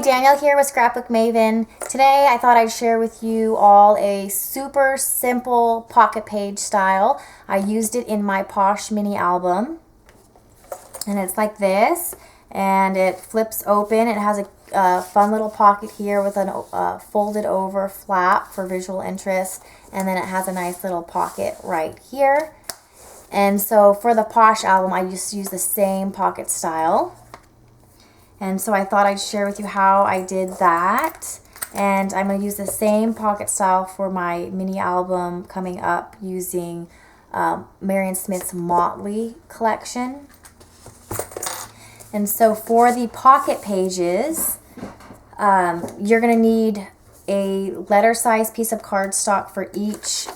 Danielle here with Scrapbook Maven. Today I thought I'd share with you all a super simple pocket page style. I used it in my Posh mini album. And it's like this, and it flips open. It has a fun little pocket here with a folded over flap for visual interest, and then it has a nice little pocket right here. And so for the Posh album, I just use the same pocket style. And so I thought I'd share with you how I did that. And I'm going to use the same pocket style for my mini album coming up using Marion Smith's Motley collection. And so for the pocket pages, you're going to need a letter size piece of cardstock for each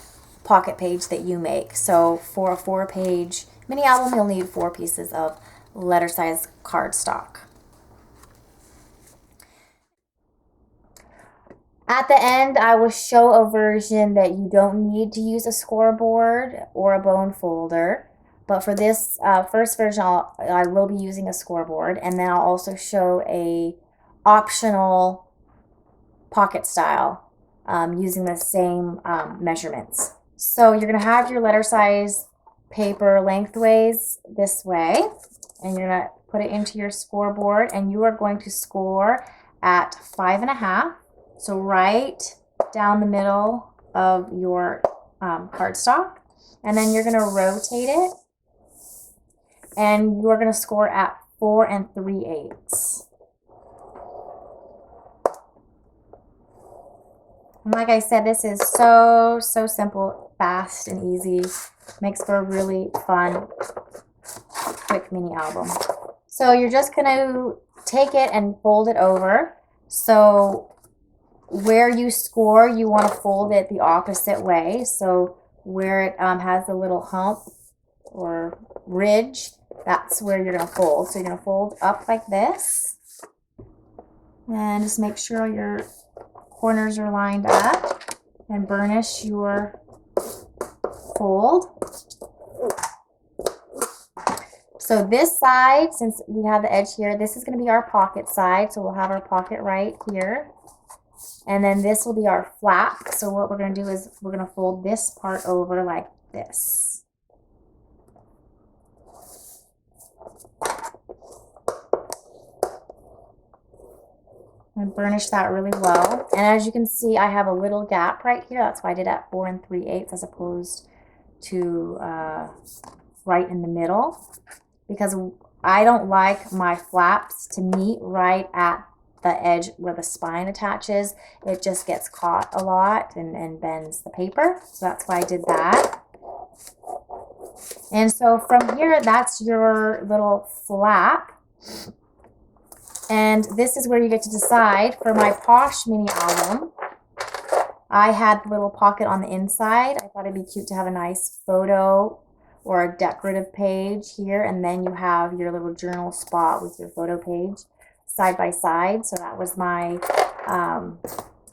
pocket page that you make. So for a 4-page mini album, you'll need 4 pieces of letter size cardstock. At the end, I will show a version that you don't need to use a scoreboard or a bone folder. But for this first version, I will be using a scoreboard. And then I'll also show a optional pocket style using the same measurements. So you're going to have your letter size paper lengthways this way. And you're going to put it into your scoreboard. And you are going to score at 5.5. So right down the middle of your cardstock, and then you're going to rotate it, and you're going to score at 4 3/8. And like I said, this is so simple, fast and easy. Makes for a really fun, quick mini album. So you're just going to take it and fold it over. So where you score, you want to fold it the opposite way. So where it has the little hump or ridge, that's where you're going to fold. So you're going to fold up like this. And just make sure your corners are lined up. And burnish your fold. So this side, since we have the edge here, this is going to be our pocket side. So we'll have our pocket right here. And then this will be our flap. So what we're going to do is we're going to fold this part over like this. And burnish that really well. And as you can see, I have a little gap right here. That's why I did at 4 3/8 as opposed to right in the middle. Because I don't like my flaps to meet right at the edge where the spine attaches. It just gets caught a lot and bends the paper. So that's why I did that. And so from here, that's your little flap. And this is where you get to decide. For my Posh mini album, I had the little pocket on the inside. I thought it'd be cute to have a nice photo or a decorative page here. And then you have your little journal spot with your photo page side by side. So that was my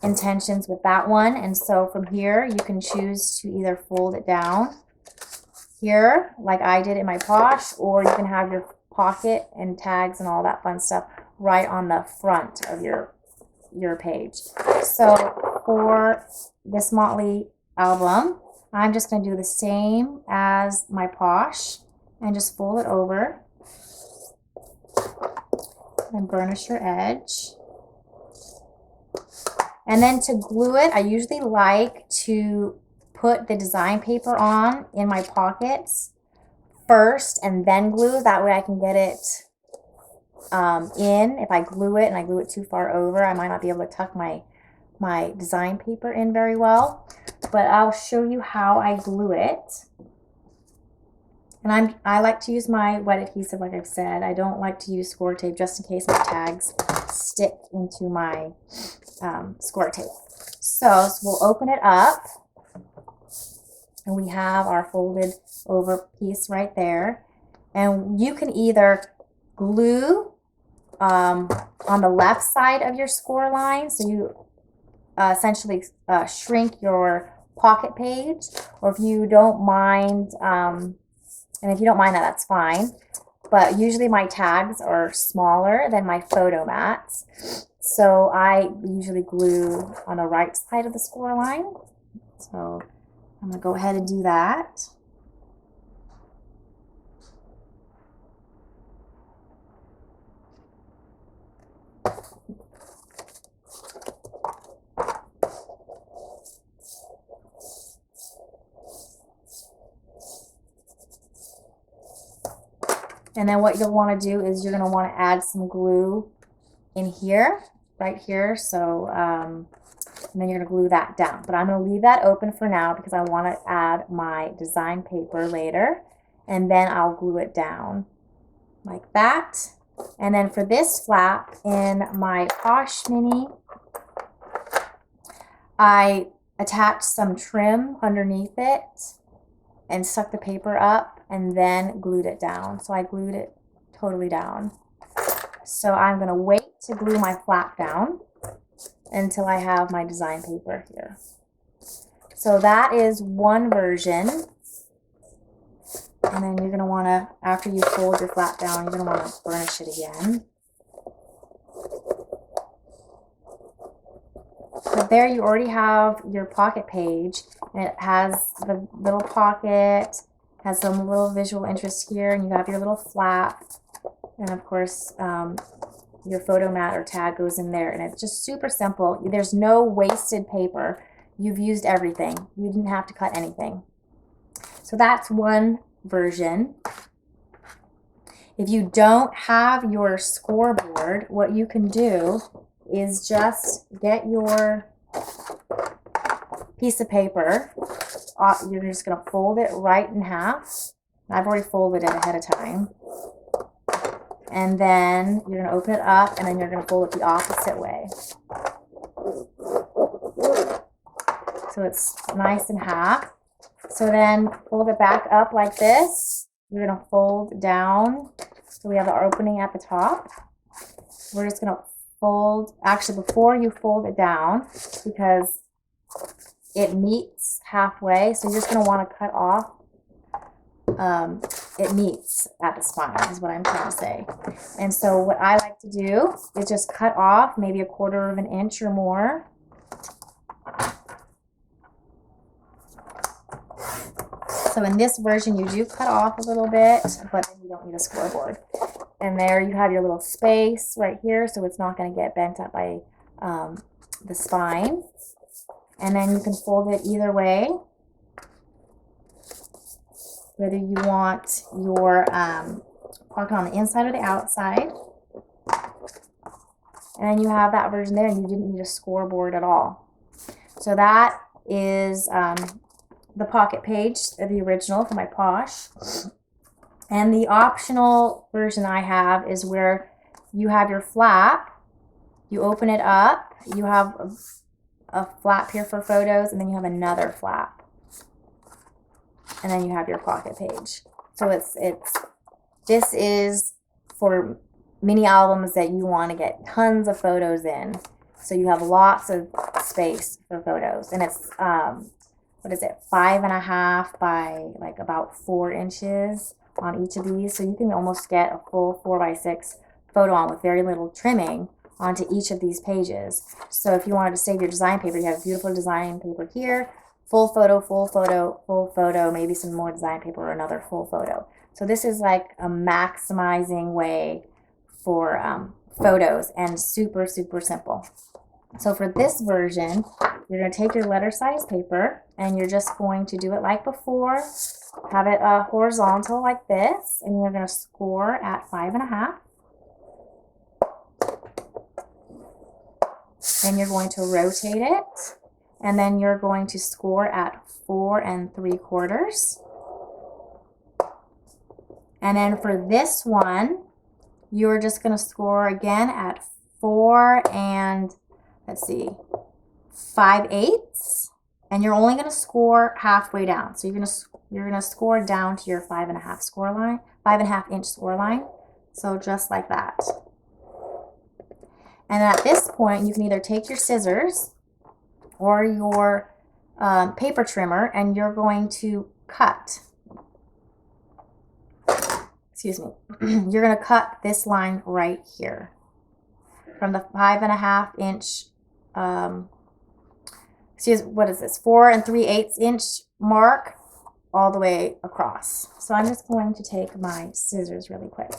intentions with that one. And so from here, you can choose to either fold it down here like I did in my Posh, or you can have your pocket and tags and all that fun stuff right on the front of your page. So for this Motley album, I'm just going to do the same as my Posh and just fold it over. And burnish your edge. And then to glue it, I usually like to put the design paper on in my pockets first and then glue. That way I can get it in. If I glue it and I glue it too far over, I might not be able to tuck my design paper in very well. But I'll show you how I glue it. And I like to use my wet adhesive, like I've said. I don't like to use score tape just in case my tags stick into my score tape. So we'll open it up. And we have our folded over piece right there. And you can either glue on the left side of your score line. So you essentially shrink your pocket page. Or if you don't mind... and if you don't mind that, that's fine. But usually my tags are smaller than my photo mats. So I usually glue on the right side of the score line. So I'm going to go ahead and do that. And then what you'll want to do is you're going to want to add some glue in here, right here. So, and then you're going to glue that down. But I'm going to leave that open for now because I want to add my design paper later. And then I'll glue it down like that. And then for this flap in my Posh Mini, I attached some trim underneath it and stuck the paper up and then glued it down. So I glued it totally down. So I'm going to wait to glue my flap down until I have my design paper here. So that is one version. And then you're going to want to, after you fold your flap down, you're going to want to burnish it again. But there you already have your pocket page, and it has the little pocket, has some little visual interest here, and you have your little flap, and of course your photo mat or tag goes in there, and it's just super simple. There's no wasted paper. You've used everything. You didn't have to cut anything. So that's one version. If you don't have your scoreboard, what you can do is just get your piece of paper. You're just going to fold it right in half. I've already folded it ahead of time. And then you're going to open it up, and then you're going to fold it the opposite way. So it's nice in half. So then fold it back up like this. You're going to fold down. So we have our opening at the top. We're just going to fold, actually before you fold it down, because it meets halfway, so you're just going to want to cut off. It meets at the spine is what I'm trying to say. And so what I like to do is just cut off maybe 1/4 of an inch or more. So in this version you do cut off a little bit, but then you don't need a scoreboard. And there you have your little space right here, so it's not going to get bent up by the spine. And then you can fold it either way, whether you want your pocket on the inside or the outside. And then you have that version there, and you didn't need a scoreboard at all. So that is the pocket page, the original for my Posh. And the optional version I have is where you have your flap, you open it up, you have a flap here for photos, and then you have another flap. And then you have your pocket page. So this is for mini albums that you want to get tons of photos in. So you have lots of space for photos. And it's, what is it, 5.5 by like about 4 inches on each of these. So you can almost get a full 4x6 photo on with very little trimming onto each of these pages. So if you wanted to save your design paper, you have beautiful design paper here, full photo, full photo, full photo, maybe some more design paper or another full photo. So this is like a maximizing way for photos, and super, super simple. So for this version, you're going to take your letter size paper, and you're just going to do it like before. Have it horizontal like this, and you're going to score at 5.5. Then you're going to rotate it, and then you're going to score at 4 3/4. And then for this one, you're just going to score again at 4 5/8, and you're only going to score halfway down. So you're gonna score down to your 5.5 score line, 5.5 inch score line. So just like that. And at this point, you can either take your scissors or your paper trimmer, and you're going to cut. Excuse me. You're going to cut this line right here. from the 5.5-inch, what is this, 4 3/8 inch mark all the way across. So I'm just going to take my scissors really quick.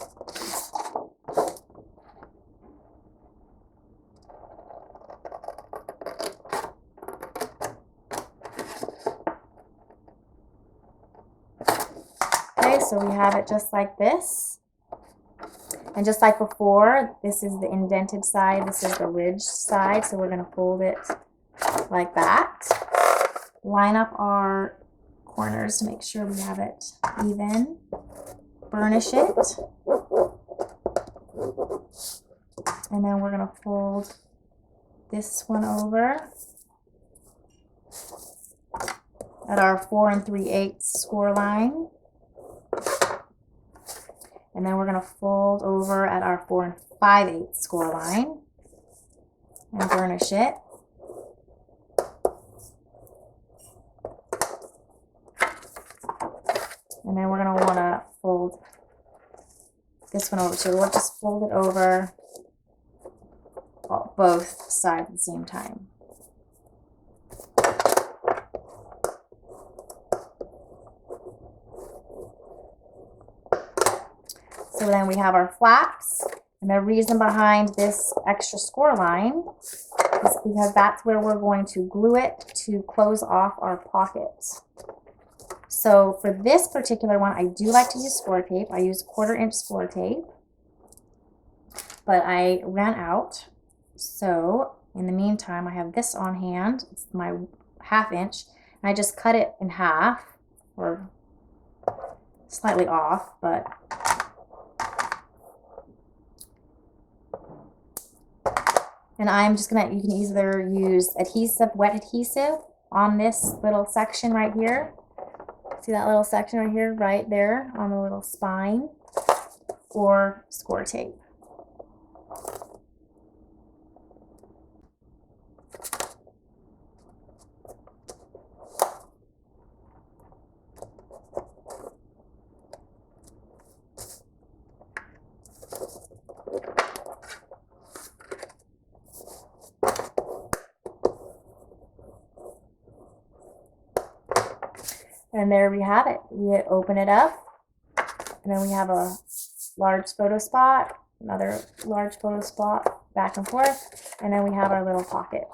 Okay, so we have it just like this. And just like before, this is the indented side, this is the ridged side, so we're going to fold it like that. Line up our corners to make sure we have it even. Burnish it. And then we're going to fold this one over at our 4 3/8 score line. And then we're going to fold over at our 4 5/8 score line and burnish it. And then we're going to want to fold this one over too. We'll just fold it over both sides at the same time. So then we have our flaps, and the reason behind this extra score line is because that's where we're going to glue it to close off our pockets. So for this particular one, I do like to use score tape. I use 1/4 inch score tape, but I ran out. So in the meantime, I have this on hand. It's my 1/2 inch, and I just cut it in half, or slightly off, but and I'm just gonna, you can either use adhesive, wet adhesive on this little section right here. See that little section right here, right there on the little spine, or score tape. And there we have it. We open it up, and then we have a large photo spot, another large photo spot, back and forth, and then we have our little pocket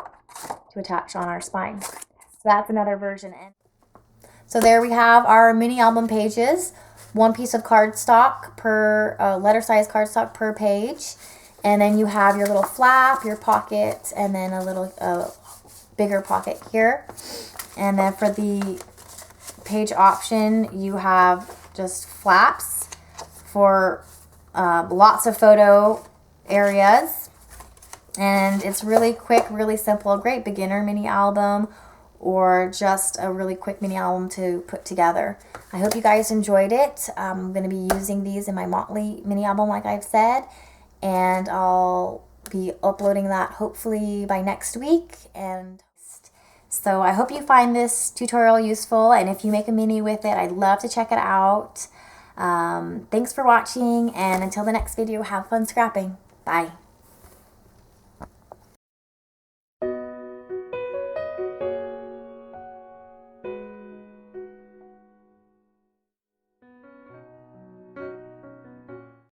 to attach on our spine. So that's another version. So there we have our mini album pages. 1 piece of cardstock per, letter size cardstock per page. And then you have your little flap, your pocket, and then a little bigger pocket here. And then for the page option, you have just flaps for lots of photo areas, and it's really quick, really simple, great beginner mini album, or just a really quick mini album to put together. I hope you guys enjoyed it. I'm going to be using these in my Motley mini album, like I've said, and I'll be uploading that hopefully by next week. And so I hope you find this tutorial useful, and if you make a mini with it, I'd love to check it out. Thanks for watching, and until the next video, have fun scrapping. Bye.